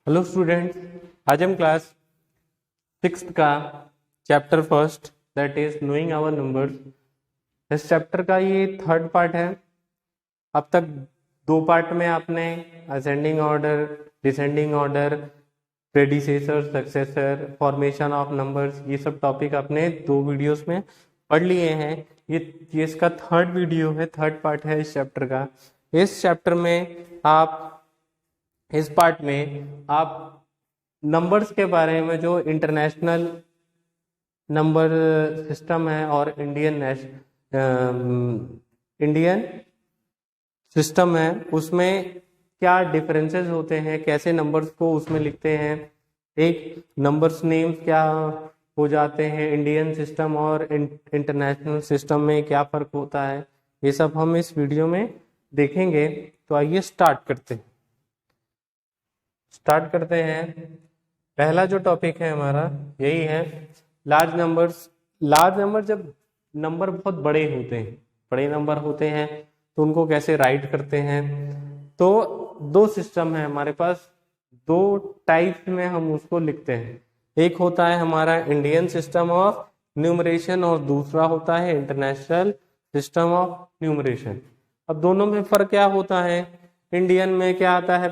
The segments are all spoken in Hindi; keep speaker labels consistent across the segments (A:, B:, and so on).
A: हेलो स्टूडेंट्स, आज हम क्लास 6 का chapter first that is knowing our numbers. इस चैप्टर का ये थर्ड पार्ट है। अब तक दो पार्ट में आपने ascending order, descending order, predecessor, successor, formation of numbers, ये सब टॉपिक आपने दो वीडियोस में पढ़ लिए हैं। ये इसका थर्ड वीडियो है, थर्ड पार्ट है इस चैप्टर का। इस चैप्टर में इस पार्ट में आप नंबर्स के बारे में, जो इंटरनेशनल नंबर सिस्टम है और इंडियन सिस्टम है, उसमें क्या डिफरेंसेस होते हैं, कैसे नंबर्स को उसमें लिखते हैं, एक नंबर्स नेम्स क्या हो जाते हैं, इंडियन सिस्टम और इंटरनेशनल सिस्टम में क्या फ़र्क होता है, ये सब हम इस वीडियो में देखेंगे। तो आइए स्टार्ट करते हैं। पहला जो टॉपिक है हमारा यही है, लार्ज नंबर्स। लार्ज नंबर, जब नंबर बहुत बड़े नंबर होते हैं तो उनको कैसे राइट करते हैं। तो दो सिस्टम है हमारे पास, दो टाइप में हम उसको लिखते हैं। एक होता है हमारा इंडियन सिस्टम ऑफ न्यूमरेशन और दूसरा होता है इंटरनेशनल सिस्टम ऑफ न्यूमरेशन। अब दोनों में फर्क क्या होता है? इंडियन में क्या आता है?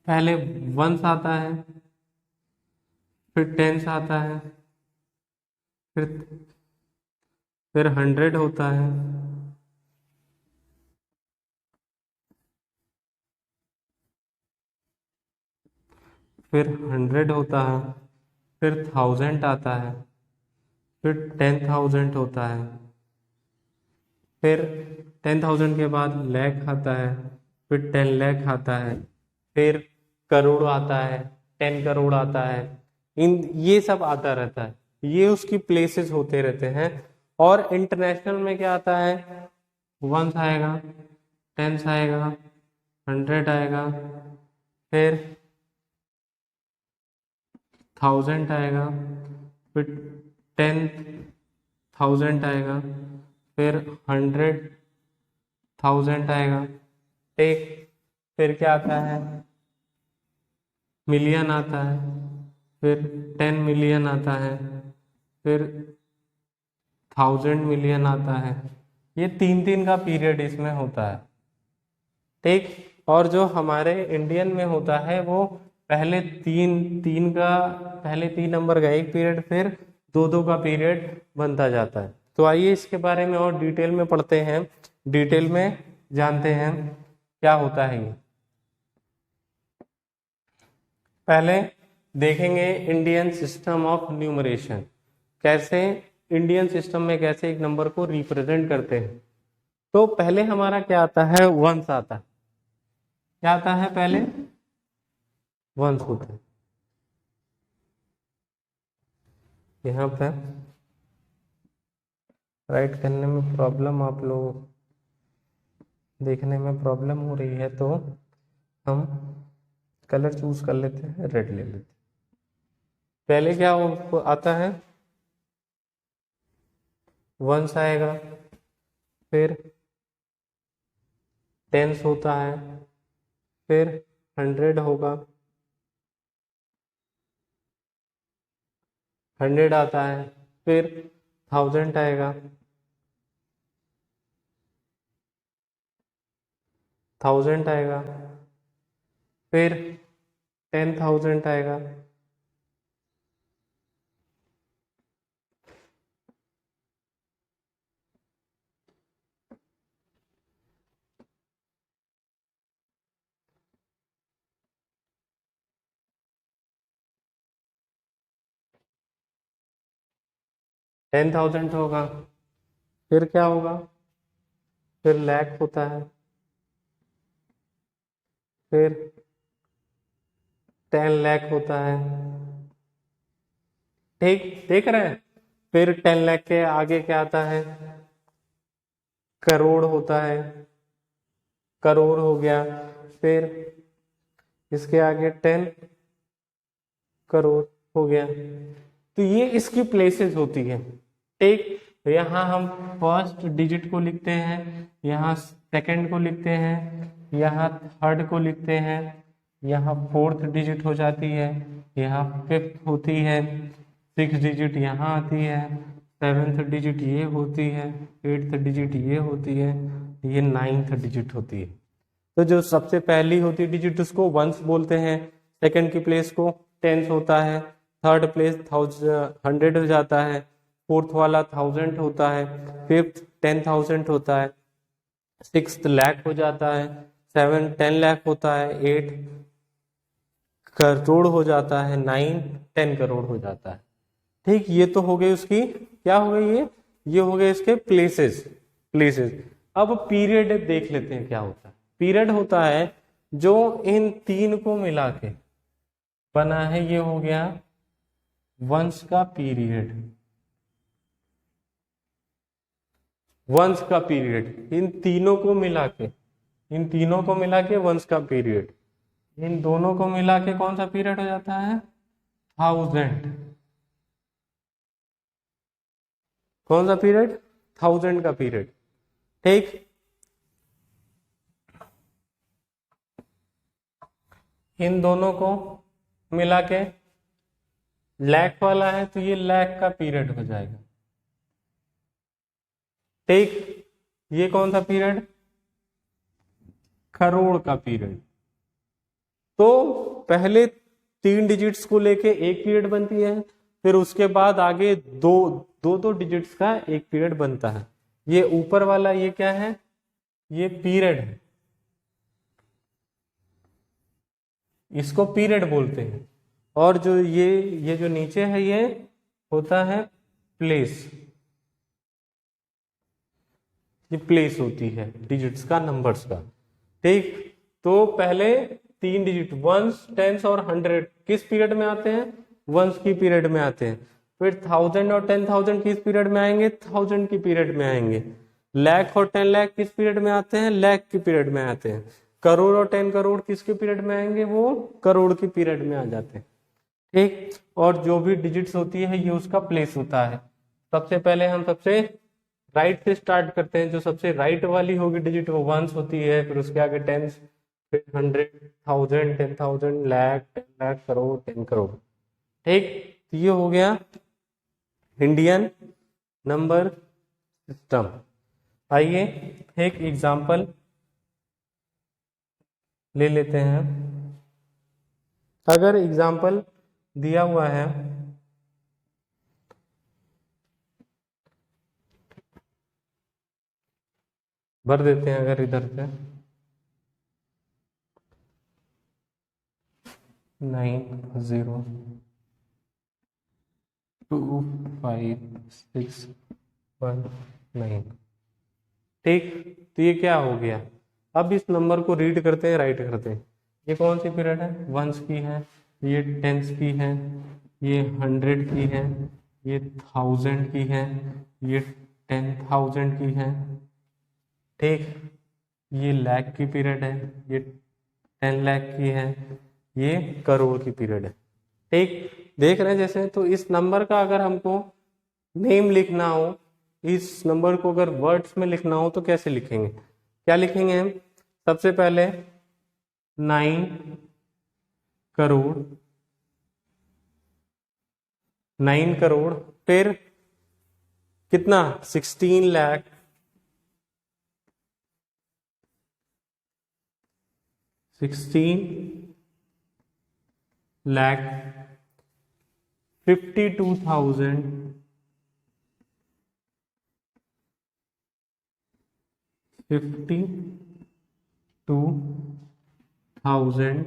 A: पहले वंस आता है, फिर टेंस आता है, फिर फिर हंड्रेड होता है, फिर हंड्रेड होता है, फिर थाउजेंड आता है, फिर 10,000 होता है, फिर 10,000 के बाद लाख आता है, फिर 10 लाख आता है, फिर करोड़ आता है, 10 करोड़ आता है। ये सब आता रहता है, ये उसकी प्लेसेस होते रहते हैं। और इंटरनेशनल में क्या आता है? वंस आएगा, टेंस आएगा, हंड्रेड आएगा, फिर थाउजेंड आएगा, फिर 10,000 आएगा, फिर 100,000 आएगा। ठीक, फिर क्या आता है? मिलियन आता है, फिर 10 मिलियन आता है, फिर 1,000 मिलियन आता है। ये तीन तीन का पीरियड इसमें होता है। ठीक, और जो हमारे इंडियन में होता है वो पहले तीन नंबर का एक पीरियड, फिर दो दो का पीरियड बनता जाता है। तो आइए इसके बारे में और डिटेल में पढ़ते हैं, डिटेल में जानते हैं क्या होता है ये। पहले देखेंगे इंडियन सिस्टम ऑफ न्यूमरेशन, कैसे इंडियन सिस्टम में कैसे एक नंबर को रिप्रेजेंट करते हैं। तो पहले हमारा क्या आता है? वंस आता है। क्या आता है? पहले वंस होता है। यहाँ पे राइट करने में प्रॉब्लम, आप लोग देखने में प्रॉब्लम हो रही है तो हम कलर चूज कर लेते हैं, रेड ले लेते हैं। पहले क्या आता है? वंस आएगा, फिर टेंस होता है, फिर हंड्रेड होगा, हंड्रेड आता है, फिर थाउजेंड आएगा, थाउजेंड आएगा, फिर 10,000 आएगा, टेन थाउजेंड होगा, फिर क्या होगा? फिर लाख होता है, फिर 10 लाख होता है। ठीक, देख रहे हैं? फिर 10 लाख के आगे क्या आता है? करोड़ होता है, करोड़ हो गया, फिर इसके आगे 10 करोड़ हो गया। तो ये इसकी प्लेसेस होती है। ठीक, तो यहाँ हम फर्स्ट डिजिट को लिखते हैं, यहाँ सेकंड को लिखते हैं, यहाँ थर्ड को लिखते हैं, यहाँ 4th डिजिट हो जाती है, यहाँ 5th होती है, 6th डिजिट यहाँ आती है, 7th डिजिट ये होती है, 8th डिजिट ये होती है, ये 9th डिजिट होती है। तो जो सबसे पहली होती है डिजिट उसको वंस बोलते हैं, सेकंड की प्लेस को टेंस होता है, थर्ड प्लेस 100 हो जाता है, फोर्थ वाला 1000 होता है, फिफ्थ 10,000 होता है, सिक्स्थ लाख हो जाता है, 7 10 लाख होता है, 8 करोड़ हो जाता है, 9 10 करोड़ हो जाता है। ठीक, ये तो हो गई उसकी, क्या हो गई ये हो गए इसके प्लेसेस। अब पीरियड देख लेते हैं क्या होता है। पीरियड होता है जो इन तीन को मिला के बना है, ये हो गया वंश का पीरियड। वंश का पीरियड इन तीनों को मिला के वंश का पीरियड। इन दोनों को मिला के कौन सा पीरियड हो जाता है? 1000। कौन सा पीरियड? 1000 का पीरियड। ठीक, इन दोनों को मिला के लाख वाला है तो ये लाख का पीरियड हो जाएगा। ठीक, ये कौन सा पीरियड? करोड़ का पीरियड। तो पहले 3 डिजिट्स को लेके एक पीरियड बनती है, फिर उसके बाद आगे दो डिजिट्स का एक पीरियड बनता है। ये ऊपर वाला ये क्या है? ये पीरियड है, इसको पीरियड बोलते हैं। और जो ये जो नीचे है ये होता है प्लेस। ये प्लेस होती है डिजिट्स का, नंबर्स का। ठीक, तो पहले 3 डिजिट वंस, टेंस और 100 किस पीरियड में आते हैं? वंस की पीरियड में आते हैं। फिर 1000 और 10,000 किस पीरियड में आएंगे? 1000 की पीरियड में आएंगे। लाख और 10 लाख किस पीरियड में आते हैं? लाख की पीरियड में आते हैं। करोड़ और 10 करोड़ किसके पीरियड में आएंगे? वो करोड़ की पीरियड में आ जाते हैं। ठीक, और जो भी डिजिट्स होती है ये उसका प्लेस होता है। सबसे पहले हम सबसे राइट से स्टार्ट करते हैं। जो सबसे राइट वाली होगी डिजिट वो वंस होती है, फिर उसके आगे टेंस, फिर 100, 1000, 10,000, लाख, 10 लाख, करोड़, 10 करोड़। ठीक, तो ये हो गया इंडियन नंबर सिस्टम। आइए एक एग्जांपल ले लेते हैं। अगर एग्जांपल दिया हुआ है भर देते हैं, अगर इधर से 902561 ठीक, तो ये क्या हो गया? अब इस नंबर को रीड करते हैं, राइट करते हैं। ये कौन सी पीरियड है? वंस की है, ये टेंस की है, ये 100 की है, ये 1000 की है, ये 10,000 की है। ठीक, ये लाख की पीरियड है, ये 10 लाख की है, ये करोड़ की पीरियड है। ठीक, देख रहे हैं जैसे। तो इस नंबर का अगर हमको नेम लिखना हो, इस नंबर को अगर वर्ड्स में लिखना हो तो कैसे लिखेंगे? क्या लिखेंगे हम? सबसे पहले 9 करोड़, 9 करोड़, फिर कितना? 16 लाख, 16 लाख, 52,000, 52,000,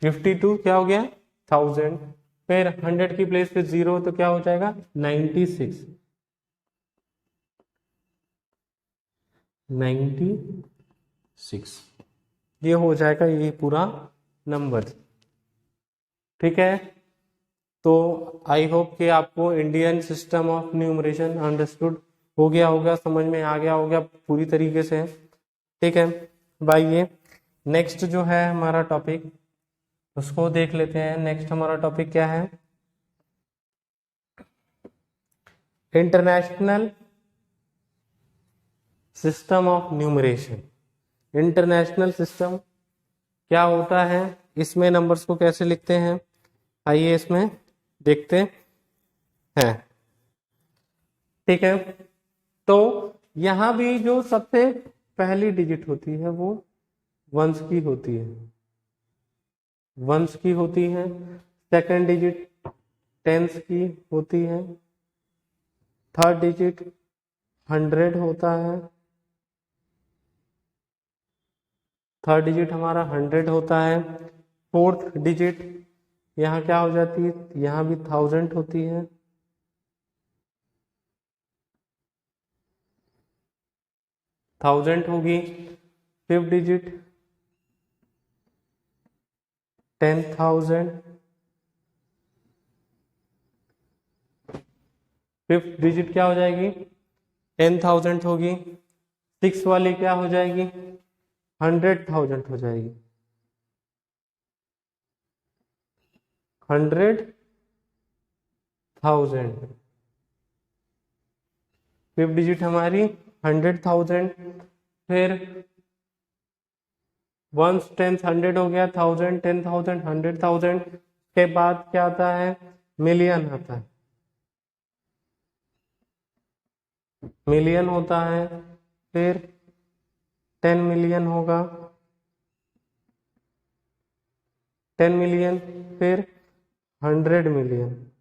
A: 52 क्या हो गया? 1000। फिर 100 की प्लेस पे 0 तो क्या हो जाएगा? 96, 96 ये हो जाएगा ये पूरा नंबर। ठीक है, तो आई होप कि आपको Indian system of numeration understood हो गया होगा, समझ में आ गया होगा पूरी तरीके से। ठीक है, आइए नेक्स्ट जो है हमारा टॉपिक उसको देख लेते हैं। नेक्स्ट हमारा टॉपिक क्या है? International system of numeration. International system क्या होता है, इसमें नंबर्स को कैसे लिखते हैं, आइए इसमें देखते हैं। ठीक है, तो यहाँ भी जो सबसे पहली डिजिट होती है वो वंस की होती है, वंस की होती है। सेकंड डिजिट टेंस की होती है। थर्ड डिजिट 100 होता है, थर्ड डिजिट हमारा 100 होता है। फोर्थ डिजिट यहाँ क्या हो जाती है, यहाँ भी 1000 होती है। थाउजेंड होगी। Fifth digit 10,000। फिफ्थ डिजिट क्या हो जाएगी, 10,000 होगी। सिक्स वाली क्या हो जाएगी, 100,000 हो जाएगी, 100,000। फिफ्थ डिजिट हमारी 100,000। फिर वंस टेंस 100 हो गया, 1000, 10,000, 100,000 के बाद क्या आता है, मिलियन आता है, मिलियन होता है। फिर 10 मिलियन होगा, 10 मिलियन। फिर 100 मिलियन,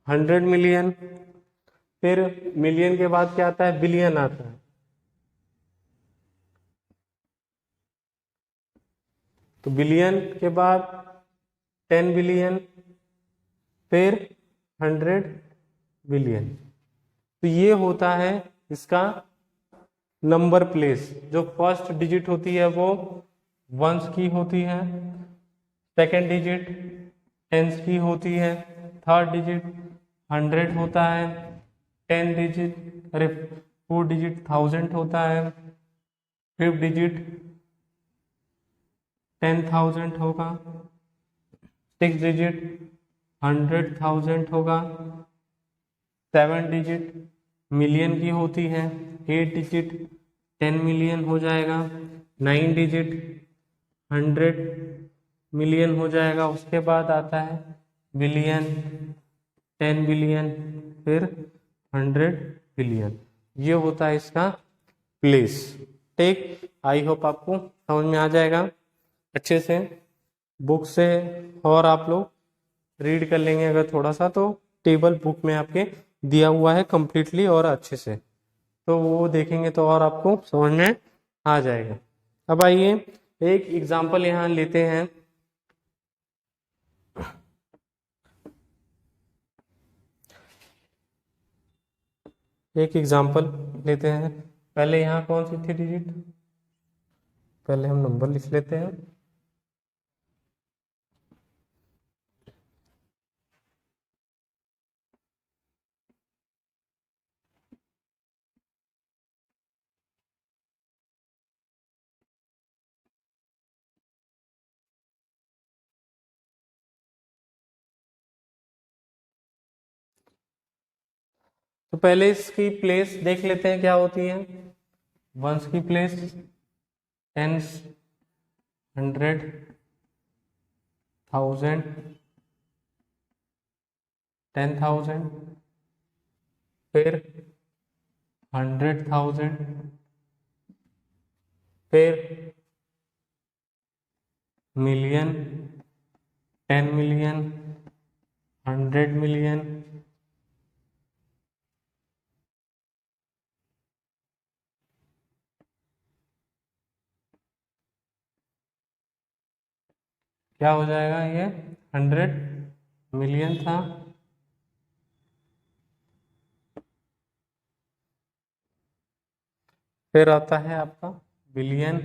A: 100 मिलियन। फिर मिलियन के बाद क्या आता है, बिलियन आता है। तो बिलियन के बाद 10 बिलियन, फिर 100 बिलियन। तो ये होता है इसका नंबर प्लेस। जो फर्स्ट डिजिट होती है वो वंस की होती है, सेकेंड डिजिट टेंस की होती है, थर्ड डिजिट 100 होता है, 10 डिजिट अरे फोर्थ डिजिट 1000 होता है, फिफ्थ डिजिट 10,000 होगा, सिक्स डिजिट 100,000 होगा, सेवन डिजिट मिलियन की होती है, एट डिजिट 10 मिलियन हो जाएगा, नाइन डिजिट 100 मिलियन हो जाएगा। उसके बाद आता है बिलियन, 10 बिलियन, फिर 100 बिलियन। ये होता है इसका प्लेस। ठीक, आई होप आपको समझ में आ जाएगा अच्छे से। बुक से और आप लोग रीड कर लेंगे अगर थोड़ा सा, तो टेबल बुक में आपके दिया हुआ है कंप्लीटली और अच्छे से, तो वो देखेंगे तो और आपको समझ में आ जाएगा। अब आइए एक एग्जांपल यहाँ लेते हैं। एक एग्जांपल लेते हैं। पहले यहाँ कौन सी थी डिजिट, पहले हम नंबर लिख लेते हैं। तो पहले इसकी प्लेस देख लेते हैं क्या होती है। वंस की प्लेस टेंस, 100, 1000, 10,000, फिर 100,000, फिर मिलियन, 10 मिलियन, 100 मिलियन, क्या हो जाएगा, ये 100 मिलियन था। फिर आता है आपका बिलियन,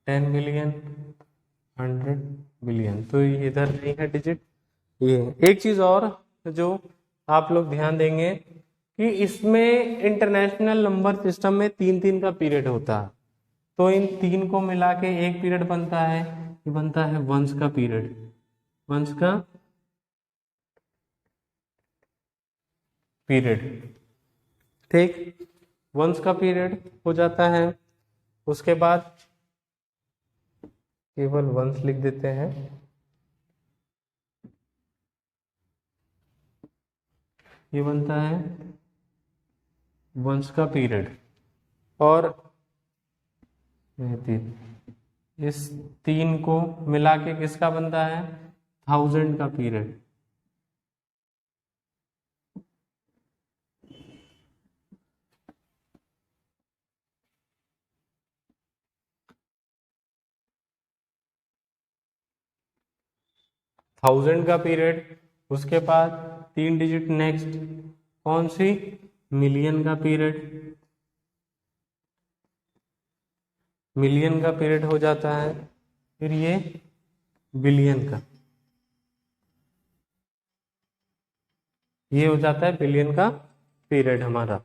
A: 10 बिलियन, 100 बिलियन। तो ये इधर नहीं है डिजिट। ये एक चीज और जो आप लोग ध्यान देंगे कि इसमें इंटरनेशनल नंबर सिस्टम में 3-3 का पीरियड होता है। तो इन तीन को मिला के एक पीरियड बनता है, ये बनता है वंस का पीरियड, वंस का पीरियड। ठीक, वंस का पीरियड हो जाता है। उसके बाद केवल वंस लिख देते हैं। ये बनता है वंस का पीरियड। और इस 3 को मिला के किसका बनता है? 1000 का पीरियड। थाउजेंड का पीरियड। उसके बाद 3 डिजिट नेक्स्ट कौन सी? मिलियन का पीरियड। मिलियन का पीरियड हो जाता है। फिर ये बिलियन का, ये हो जाता है बिलियन का पीरियड हमारा।